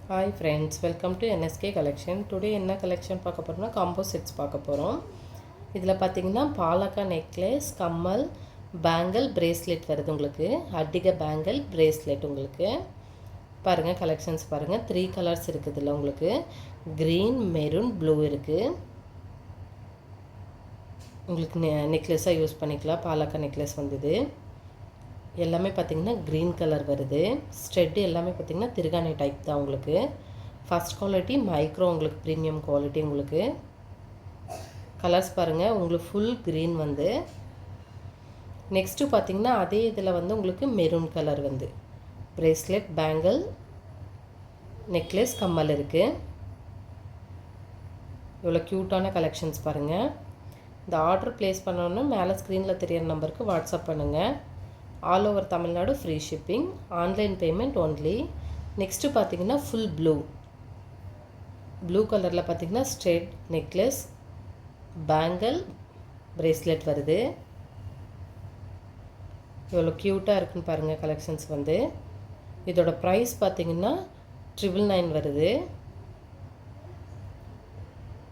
Hi friends, welcome to NSK collection. Today என்ன collection பார்க்க போறோம்னா combo sets பார்க்க போறோம். இதுல பாத்தீங்கன்னா பாலக்கா நெக்லஸ், கம்மல், பேங்கிள், பிரேஸ்லெட் வருது உங்களுக்கு. அட்டிகை பேங்கிள், பிரேஸ்லெட் உங்களுக்கு. பாருங்க கலெக்ஷன்ஸ் பாருங்க. 3 கலர்ஸ் இருக்குதுல உங்களுக்கு. green, maroon, blue இருக்கு. உங்களுக்கு நெக்லஸா யூஸ் பண்ணிக்கலாம். பாலக்கா நெக்லஸ் வந்தது. எல்லாமே பார்த்தீங்கன்னா க்ரீன் கலர் வருது. ஸ்ட்ரெட் எல்லாமே பார்த்தீங்கன்னா திருகாணி டைப் தான் உங்களுக்கு. ஃபர்ஸ்ட் குவாலிட்டி மைக்ரோ உங்களுக்கு ப்ரீமியம் குவாலிட்டி உங்களுக்கு. கலர்ஸ் பாருங்கள் உங்களுக்கு ஃபுல் க்ரீன் வந்து. நெக்ஸ்ட்டு பார்த்தீங்கன்னா அதே இதில் வந்து உங்களுக்கு மெரூன் கலர் வந்து பிரேஸ்லெட் பேங்கிள் நெக்லஸ் கம்மல் இருக்குது. இவ்வளோ க்யூட்டான கலெக்ஷன்ஸ் பாருங்கள். இந்த ஆர்டர் ப்ளேஸ் பண்ணோன்னா மேலே ஸ்க்ரீனில் தெரியிற நம்பருக்கு வாட்ஸ்அப் பண்ணுங்கள். All over Tamil Nadu free shipping, online payment only. Next பார்த்தீங்கன்னா ஃபுல் ப்ளூ கலரில் பார்த்தீங்கன்னா ஸ்ட்ரெட் நெக்லஸ் பேங்கிள் பிரேஸ்லெட் வருது. எவ்வளோ க்யூட்டாக இருக்குன்னு பாருங்கள் கலெக்ஷன்ஸ் வந்து. இதோட ப்ரைஸ் பார்த்தீங்கன்னா 999 வருது.